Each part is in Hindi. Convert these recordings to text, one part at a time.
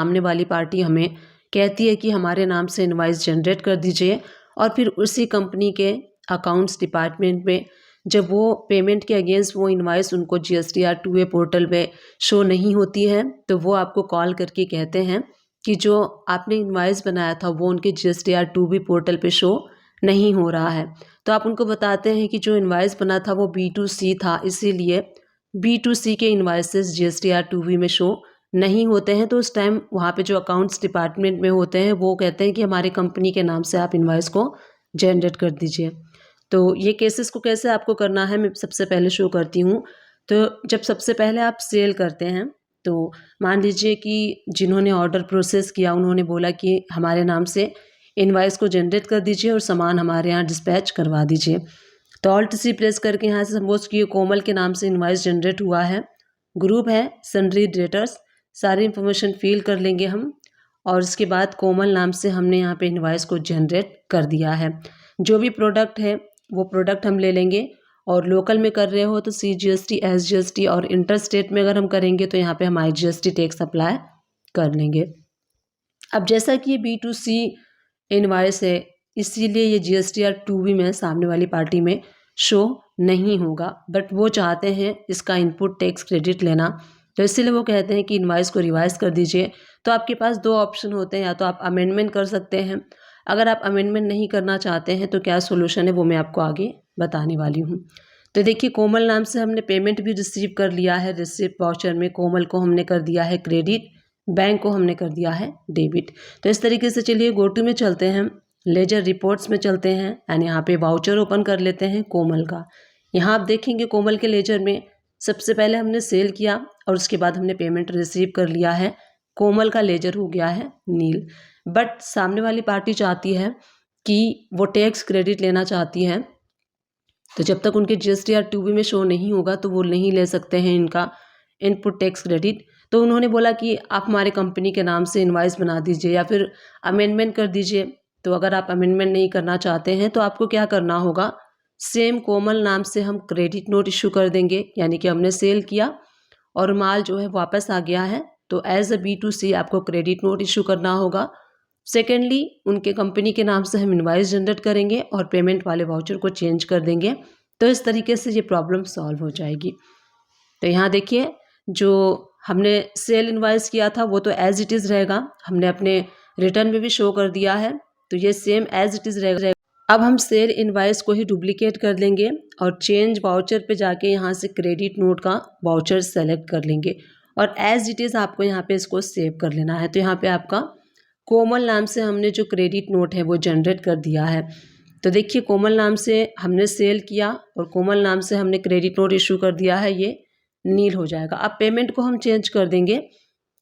सामने वाली पार्टी हमें कहती है कि हमारे नाम से इनवाइस जनरेट कर दीजिए, और फिर उसी कंपनी के अकाउंट्स डिपार्टमेंट में जब वो पेमेंट के अगेंस्ट वो इनवाइस उनको GSTR 2A पोर्टल में शो नहीं होती है, तो वो आपको कॉल करके कहते हैं कि जो आपने इनवाइस बनाया था वो उनके GSTR 2B पोर्टल पे शो नहीं हो रहा है। तो आप उनको बताते हैं कि जो इनवाइस बना था वो B2C था, इसीलिए B2C के इनवाइसेस GSTR 2B में शो नहीं होते हैं। तो उस टाइम वहाँ पे जो अकाउंट्स डिपार्टमेंट में होते हैं वो कहते हैं कि हमारे कंपनी के नाम से आप इनवाइस को जनरेट कर दीजिए। तो ये केसेस को कैसे आपको करना है मैं सबसे पहले शो करती हूँ। तो जब सबसे पहले आप सेल करते हैं, तो मान लीजिए कि जिन्होंने ऑर्डर प्रोसेस किया उन्होंने बोला कि हमारे नाम से इनवाइस को जनरेट कर दीजिए और सामान हमारे यहाँ डिस्पैच करवा दीजिए। तो ऑल्ट सी प्रेस करके यहाँ से सपोज कि कोमल के नाम से इनवाइस जनरेट हुआ है, ग्रुप है सन्ड्री डेटर्स, सारी इन्फॉर्मेशन फिल कर लेंगे हम, और उसके बाद कोमल नाम से हमने यहाँ पे इनवाइस को जनरेट कर दिया है। जो भी प्रोडक्ट है वो प्रोडक्ट हम ले लेंगे, और लोकल में कर रहे हो तो CGST SGST, और इंटर स्टेट में अगर हम करेंगे तो यहाँ पे हम IGST टैक्स अप्लाई कर लेंगे। अब जैसा कि ये B2C इनवाइस है इसीलिए ये GSTR 2B में सामने वाली पार्टी में शो नहीं होगा, बट वो चाहते हैं इसका इनपुट टैक्स क्रेडिट लेना, तो इसीलिए वो कहते हैं कि इनवाइस को रिवाइज कर दीजिए। तो आपके पास दो ऑप्शन होते हैं, या तो आप अमेंडमेंट कर सकते हैं। अगर आप अमेंडमेंट नहीं करना चाहते हैं तो क्या सोल्यूशन है वो मैं आपको आगे बताने वाली हूँ। तो देखिए, कोमल नाम से हमने पेमेंट भी रिसीव कर लिया है, रिसिप्ट वाउचर में कोमल को हमने कर दिया है क्रेडिट, बैंक को हमने कर दिया है डेबिट। तो इस तरीके से चलिए गो टू में चलते हैं, लेजर रिपोर्ट्स में चलते हैं, एंड यहाँ पे वाउचर ओपन कर लेते हैं कोमल का। यहाँ आप देखेंगे कोमल के लेजर में सबसे पहले हमने सेल किया और उसके बाद हमने पेमेंट रिसीव कर लिया है, कोमल का लेजर हो गया है नील। बट सामने वाली पार्टी चाहती है कि वो टैक्स क्रेडिट लेना चाहती है, तो जब तक उनके GSTR 2B में शो नहीं होगा तो वो नहीं ले सकते हैं इनका इनपुट टैक्स क्रेडिट। तो उन्होंने बोला कि आप हमारे कंपनी के नाम से इनवाइस बना दीजिए या फिर अमेंडमेंट कर दीजिए। तो अगर आप अमेंडमेंट नहीं करना चाहते हैं तो आपको क्या करना होगा, सेम कोमल नाम से हम क्रेडिट नोट इशू कर देंगे, यानी कि हमने सेल किया और माल जो है वापस आ गया है, तो एज अ B2C आपको क्रेडिट नोट इशू करना होगा। सेकेंडली, उनके कंपनी के नाम से हम इनवाइस जनरेट करेंगे और पेमेंट वाले वाउचर को चेंज कर देंगे। तो इस तरीके से ये प्रॉब्लम सॉल्व हो जाएगी। तो यहाँ देखिए, जो हमने सेल इनवाइस किया था वो तो एज इट इज़ रहेगा, हमने अपने रिटर्न में भी शो कर दिया है, तो ये सेम एज इट इज़ रहेगा। अब हम सेल इनवाइस को ही डुप्लीकेट कर लेंगे और चेंज वाउचर पे जाके यहाँ से क्रेडिट नोट का वाउचर सेलेक्ट कर लेंगे और एज इट इज़ आपको यहाँ पे इसको सेव कर लेना है। तो यहाँ पे आपका कोमल नाम से हमने जो क्रेडिट नोट है वो जनरेट कर दिया है। तो देखिए, कोमल नाम से हमने सेल किया और कोमल नाम से हमने क्रेडिट नोट इशू कर दिया है, ये नील हो जाएगा। अब पेमेंट को हम चेंज कर देंगे,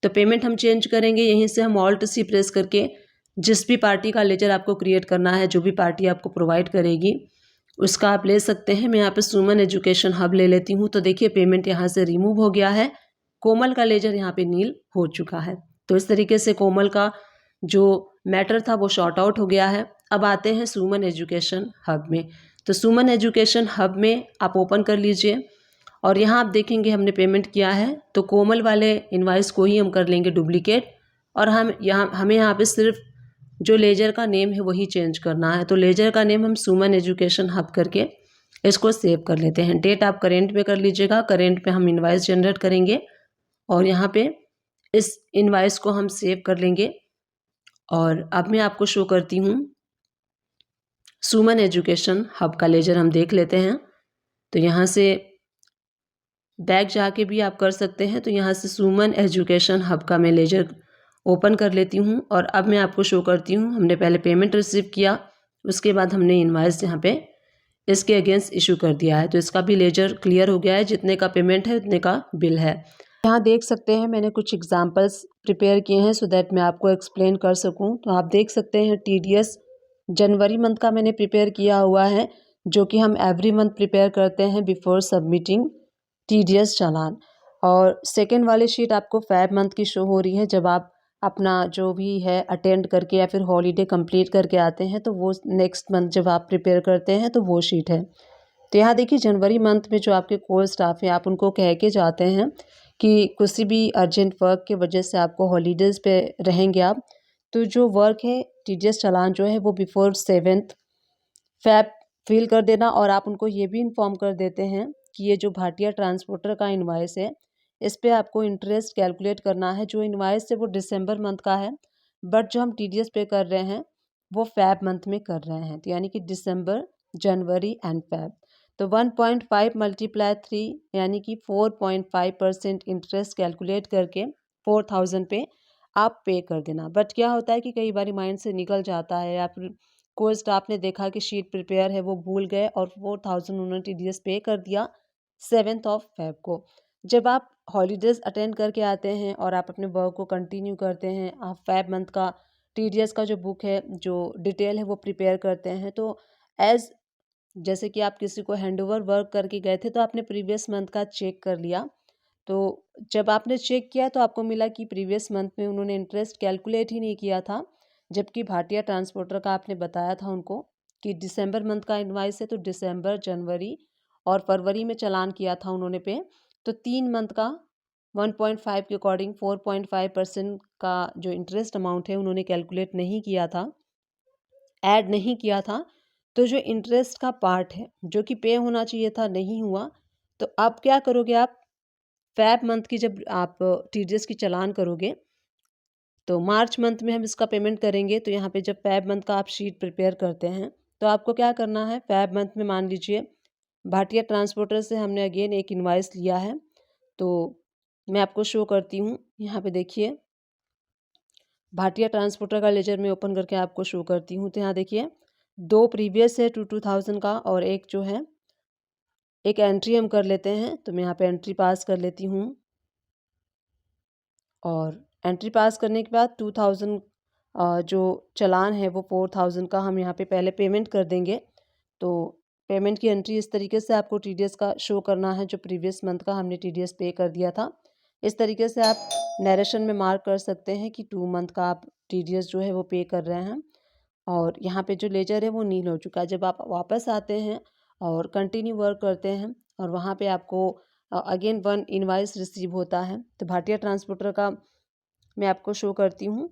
तो पेमेंट हम चेंज करेंगे यहीं से हम ऑल्ट सी प्रेस करके जिस भी पार्टी का लेजर आपको क्रिएट करना है, जो भी पार्टी आपको प्रोवाइड करेगी उसका आप ले सकते हैं। मैं यहाँ पे सुमन एजुकेशन हब ले लेती हूँ। तो देखिए, पेमेंट यहाँ से रिमूव हो गया है, कोमल का लेजर यहाँ पे नील हो चुका है। तो इस तरीके से कोमल का जो मैटर था वो शॉर्ट आउट हो गया है। अब आते हैं सुमन एजुकेशन हब में। तो सुमन एजुकेशन हब में आप ओपन कर लीजिए और यहाँ आप देखेंगे हमने पेमेंट किया है, तो कोमल वाले इनवाइस को ही हम कर लेंगे डुप्लीकेट और हमें यहाँ पे सिर्फ जो लेजर का नेम है वही चेंज करना है। तो लेजर का नेम हम सुमन एजुकेशन हब करके इसको सेव कर लेते हैं। डेट आप करेंट में कर लीजिएगा, करेंट पे हम इनवाइस जनरेट करेंगे और यहाँ पे इस इनवाइस को हम सेव कर लेंगे। और अब मैं आपको शो करती हूँ सुमन एजुकेशन हब का लेजर हम देख लेते हैं। तो यहाँ से बैक जाके भी आप कर सकते हैं। तो यहाँ से सुमन एजुकेशन हब का मैं लेजर ओपन कर लेती हूँ और अब मैं आपको शो करती हूँ। हमने पहले पेमेंट रिसीव किया, उसके बाद हमने इनवाइस यहाँ पे इसके अगेंस्ट इशू कर दिया है। तो इसका भी लेजर क्लियर हो गया है, जितने का पेमेंट है उतने का बिल है। यहाँ देख सकते हैं मैंने कुछ एग्जांपल्स प्रिपेयर किए हैं सो दैट मैं आपको एक्सप्लेन कर सकूँ। तो आप देख सकते हैं TDS जनवरी मंथ का मैंने प्रिपेयर किया हुआ है, जो कि हम एवरी मंथ प्रिपेयर करते हैं बिफोर सबमिटिंग TDS चालान। और सेकेंड वाली शीट आपको फेब मंथ की शो हो रही है, जब आप अपना जो भी है अटेंड करके या फिर हॉलीडे कंप्लीट करके आते हैं, तो वो नेक्स्ट मंथ जब आप प्रिपेयर करते हैं तो वो शीट है। तो यहाँ देखिए, जनवरी मंथ में जो आपके कोर स्टाफ हैं आप उनको कह के जाते हैं कि किसी भी अर्जेंट वर्क की वजह से आपको हॉलीडेज़ पे रहेंगे आप, तो जो वर्क है टीडीएस चालान जो है वो बिफोर 7th फ़ैब फिल कर देना। और आप उनको ये भी इन्फॉर्म कर देते हैं कि ये जो भाटिया ट्रांसपोर्टर का इनवॉइस है, इस पे आपको इंटरेस्ट कैलकुलेट करना है। जो इनवॉइस है वो दिसंबर मंथ का है, बट जो हम टीडीएस पे कर रहे हैं वो फ़ैब मंथ में कर रहे हैं, तो यानी कि दिसंबर, जनवरी एंड फ़ैब। तो 1.5 मल्टीप्लाई 3 यानी कि 4.5% इंटरेस्ट कैलकुलेट करके 4000 पे आप पे कर देना। बट क्या होता है कि कई बार माइंड से निकल जाता है, या फिर कोई स्टाफ ने देखा कि शीट प्रिपेयर है वो भूल गए और 4000 उन्होंने टीडीएस पे कर दिया 7th ऑफ फ़ैब को। जब आप हॉलीडेज़ अटेंड करके आते हैं और आप अपने वर्क को कंटिन्यू करते हैं, आप फ़ैब मंथ का टीडीएस का जो बुक है, जो डिटेल है वो प्रिपेयर करते हैं, तो एज़ जैसे कि आप किसी को हैंडओवर वर्क करके गए थे तो आपने प्रीवियस मंथ का चेक कर लिया। तो जब आपने चेक किया तो आपको मिला कि प्रीवियस मंथ में उन्होंने इंटरेस्ट कैलकुलेट ही नहीं किया था, जबकि भाटिया ट्रांसपोर्टर का आपने बताया था उनको कि दिसंबर मंथ का इनवॉइस है तो दिसंबर, जनवरी और फरवरी में चालान किया था उन्होंने पे। तो 3 मंथ का 1.5 के अकॉर्डिंग 4.5% का जो इंटरेस्ट अमाउंट है उन्होंने कैलकुलेट नहीं किया था, ऐड नहीं किया था। तो जो इंटरेस्ट का पार्ट है जो कि पे होना चाहिए था, नहीं हुआ। तो अब क्या करोगे आप, फ़ैब मंथ की जब आप टीडीएस की चालान करोगे तो मार्च मंथ में हम इसका पेमेंट करेंगे। तो यहाँ पे जब फ़ैब मंथ का आप शीट प्रिपेयर करते हैं तो आपको क्या करना है, फ़ैब मंथ में मान लीजिए भाटिया ट्रांसपोर्टर से हमने अगेन एक इनवॉइस लिया है, तो मैं आपको शो करती हूँ। यहाँ पे देखिए भाटिया ट्रांसपोर्टर का लेजर में ओपन करके आपको शो करती हूँ। तो यहाँ देखिए 2 प्रीवियस है 2000 का और एक जो है, एक एंट्री हम कर लेते हैं। तो मैं यहाँ पे एंट्री पास कर लेती हूँ और एंट्री पास करने के बाद 2000 जो चालान है वो 4000 का हम यहाँ पे पहले पेमेंट कर देंगे। तो पेमेंट की एंट्री इस तरीके से आपको टीडीएस का शो करना है, जो प्रीवियस मंथ का हमने टीडीएस पे कर दिया था। इस तरीके से आप नरेशन में मार्क कर सकते हैं कि 2 मंथ का आप टीडीएस जो है वो पे कर रहे हैं। और यहाँ पे जो लेजर है वो नील हो चुका है। जब आप वापस आते हैं और कंटिन्यू वर्क करते हैं और वहाँ पे आपको अगेन 1 इनवॉइस रिसीव होता है, तो भाटिया ट्रांसपोर्टर का मैं आपको शो करती हूँ।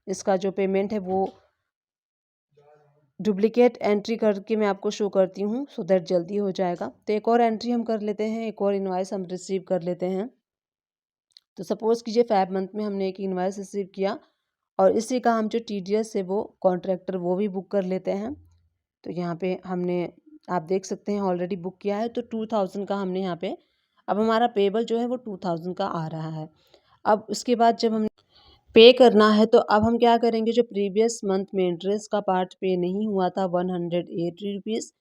इसका जो पेमेंट है वो डुप्लीकेट एंट्री करके मैं आपको शो करती हूँ, सो दैट जल्दी हो जाएगा। तो एक और एंट्री हम कर लेते हैं, एक और इनवॉइस हम रिसीव कर लेते हैं। तो सपोज़ कीजिए फ़ैब मंथ में हमने एक इनवॉइस रिसीव किया और इसी का हम जो टीडीएस है वो कॉन्ट्रैक्टर वो भी बुक कर लेते हैं। तो यहाँ पे हमने, आप देख सकते हैं ऑलरेडी बुक किया है, तो 2000 का हमने यहाँ पे, अब हमारा पेबल जो है वो 2000 का आ रहा है। अब उसके बाद जब हम पे करना है तो अब हम क्या करेंगे, जो प्रीवियस मंथ में इंटरेस्ट का पार्ट पे नहीं हुआ था 180 रुपीज़,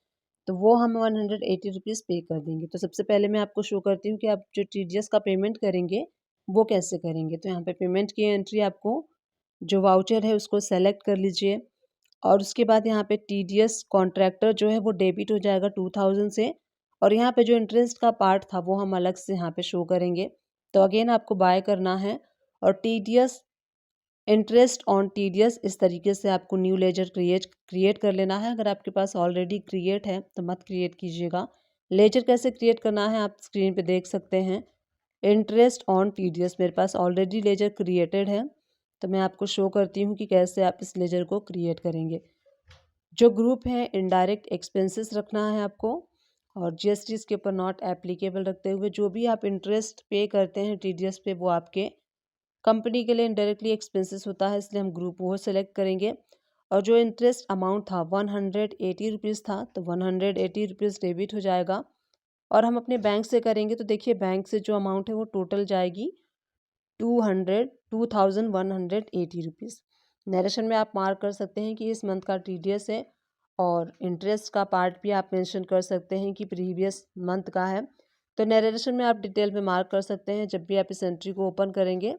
तो वो हम 180 रुपीज़ पे कर देंगे। तो सबसे पहले मैं आपको शो करती हूँ कि आप जो टीडीएस का पेमेंट करेंगे वो कैसे करेंगे। तो यहाँ पे पेमेंट की एंट्री, आपको जो वाउचर है उसको सेलेक्ट कर लीजिए और उसके बाद यहाँ पे टीडीएस कॉन्ट्रैक्टर जो है वो डेबिट हो जाएगा 2000 से, और यहाँ पे जो इंटरेस्ट का पार्ट था वो हम अलग से यहाँ पे शो करेंगे। तो अगेन आपको बाय करना है और टीडीएस, इंटरेस्ट ऑन टीडीएस, इस तरीके से आपको न्यू लेजर क्रिएट कर लेना है। अगर आपके पास ऑलरेडी क्रिएट है तो मत क्रिएट कीजिएगा। लेजर कैसे क्रिएट करना है आप स्क्रीन पे देख सकते हैं। इंटरेस्ट ऑन टीडीएस मेरे पास ऑलरेडी लेजर क्रिएटेड है, तो मैं आपको शो करती हूँ कि कैसे आप इस लेजर को क्रिएट करेंगे। जो ग्रुप है इनडायरेक्ट एक्सपेंसेस रखना है आपको, और जीएसटी इसके ऊपर नॉट एप्लीकेबल रखते हुए जो भी आप इंटरेस्ट पे करते हैं टीडीएस पे वो आपके कंपनी के लिए इनडायरेक्टली एक्सपेंसेस होता है, इसलिए हम ग्रुप वो सेलेक्ट करेंगे। और जो इंटरेस्ट अमाउंट था 180 रुपीज़ था, तो 180 रुपीज़ डेबिट हो जाएगा। और हम अपने बैंक से करेंगे तो देखिए बैंक से जो अमाउंट है वो टोटल जाएगी 2180 रुपीज़। नरेशन में आप मार्क कर सकते हैं कि इस मंथ का टीडीएस है, और इंटरेस्ट का पार्ट भी आप मेंशन कर सकते हैं कि प्रीवियस मंथ का है। तो नरेशन में आप डिटेल में मार्क कर सकते हैं। जब भी आप इस एंट्री को ओपन करेंगे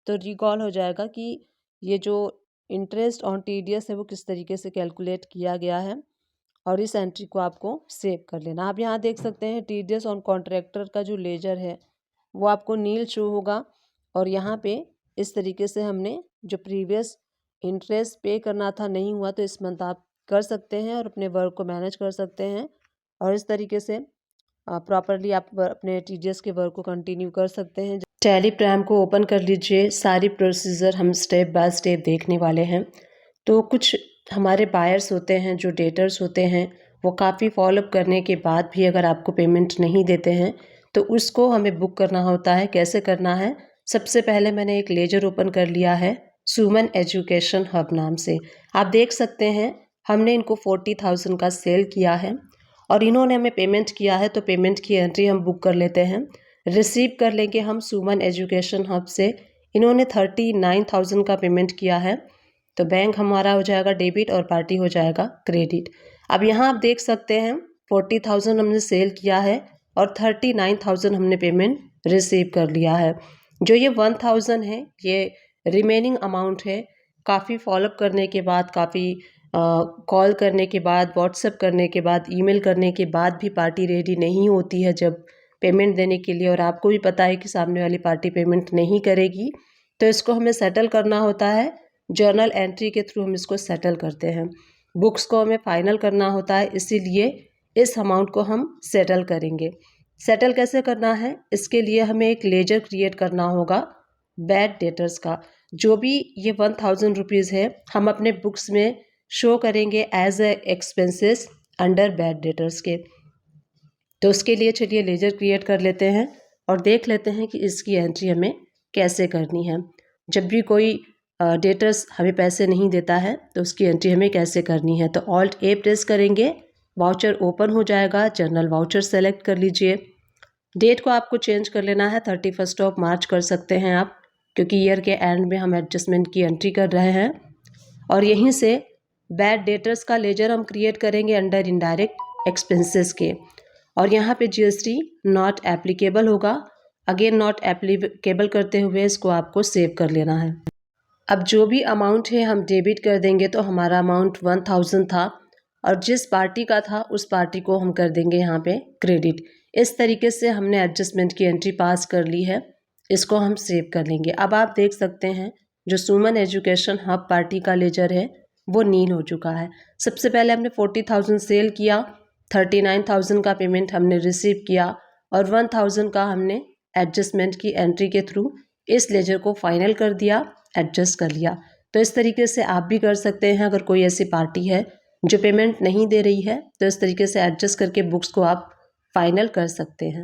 तो रिकॉल हो जाएगा कि ये जो इंटरेस्ट ऑन टीडीएस है वो किस तरीके से कैलकुलेट किया गया है, और इस एंट्री को आपको सेव कर लेना। आप यहाँ देख सकते हैं टीडीएस ऑन कॉन्ट्रैक्टर का जो लेजर है वो आपको नील शो होगा, और यहाँ पे इस तरीके से हमने जो प्रीवियस इंटरेस्ट पे करना था नहीं हुआ, तो इस मंथ आप कर सकते हैं और अपने वर्क को मैनेज कर सकते हैं, और इस तरीके से प्रॉपरली आप अपने टीडीएस के वर्क को कंटिन्यू कर सकते हैं। टैली प्राइम को ओपन कर लीजिए। सारी प्रोसीजर हम स्टेप बाय स्टेप देखने वाले हैं। तो कुछ हमारे बायर्स होते हैं, जो डेटर्स होते हैं, वो काफ़ी फॉलोअप करने के बाद भी अगर आपको पेमेंट नहीं देते हैं तो उसको हमें बुक करना होता है। कैसे करना है? सबसे पहले मैंने एक लेजर ओपन कर लिया है सुमन एजुकेशन हब नाम से। आप देख सकते हैं हमने इनको 40,000 का सेल किया है और इन्होंने हमें पेमेंट किया है, तो पेमेंट की एंट्री हम बुक कर लेते हैं। रिसीव कर लेंगे हम सुमन एजुकेशन हब से। इन्होंने 39,000 का पेमेंट किया है, तो बैंक हमारा हो जाएगा डेबिट और पार्टी हो जाएगा क्रेडिट। अब यहाँ आप देख सकते हैं 40,000 हमने सेल किया है और 39,000 हमने पेमेंट रिसीव कर लिया है। जो ये 1,000 है ये रिमेनिंग अमाउंट है। काफ़ी फॉलोअप करने के बाद, काफ़ी कॉल करने के बाद, व्हाट्सएप करने के बाद, ईमेल करने के बाद भी पार्टी रेडी नहीं होती है जब पेमेंट देने के लिए, और आपको भी पता है कि सामने वाली पार्टी पेमेंट नहीं करेगी, तो इसको हमें सेटल करना होता है। जर्नल एंट्री के थ्रू हम इसको सेटल करते हैं। बुक्स को हमें फाइनल करना होता है, इसीलिए इस अमाउंट को हम सेटल करेंगे। सेटल कैसे करना है? इसके लिए हमें एक लेजर क्रिएट करना होगा बैड डेटर्स का। जो भी ये 1,000 रुपीज़ है हम अपने बुक्स में शो करेंगे as a expenses under bad debtors के। तो उसके लिए चलिए लेजर क्रिएट कर लेते हैं और देख लेते हैं कि इसकी एंट्री हमें कैसे करनी है। जब भी कोई डेटर्स हमें पैसे नहीं देता है तो उसकी एंट्री हमें कैसे करनी है। तो ऑल्ट ए प्रेस करेंगे, वाउचर ओपन हो जाएगा। जर्नल वाउचर सेलेक्ट कर लीजिए। डेट को आपको चेंज कर लेना है, 31 मार्च कर सकते हैं आप, क्योंकि ईयर के एंड में हम एडजस्टमेंट की एंट्री कर रहे हैं। और यहीं से बैड डेटर्स का लेजर हम क्रिएट करेंगे अंडर इनडायरेक्ट एक्सपेंसेस के, और यहाँ पे जीएसटी नॉट एप्लीकेबल होगा। अगेन नॉट एप्लीकेबल करते हुए इसको आपको सेव कर लेना है। अब जो भी अमाउंट है हम डेबिट कर देंगे, तो हमारा अमाउंट 1,000 था और जिस पार्टी का था उस पार्टी को हम कर देंगे यहाँ पे क्रेडिट। इस तरीके से हमने एडजस्टमेंट की एंट्री पास कर ली है। इसको हम सेव कर लेंगे। अब आप देख सकते हैं जो सुमन एजुकेशन हब पार्टी का लेजर है वो नील हो चुका है। सबसे पहले हमने 40,000 सेल किया, 39,000 का पेमेंट हमने रिसीव किया और 1,000 का हमने एडजस्टमेंट की एंट्री के थ्रू इस लेजर को फाइनल कर दिया, एडजस्ट कर लिया। तो इस तरीके से आप भी कर सकते हैं। अगर कोई ऐसी पार्टी है जो पेमेंट नहीं दे रही है तो इस तरीके से एडजस्ट करके बुक्स को आप फाइनल कर सकते हैं।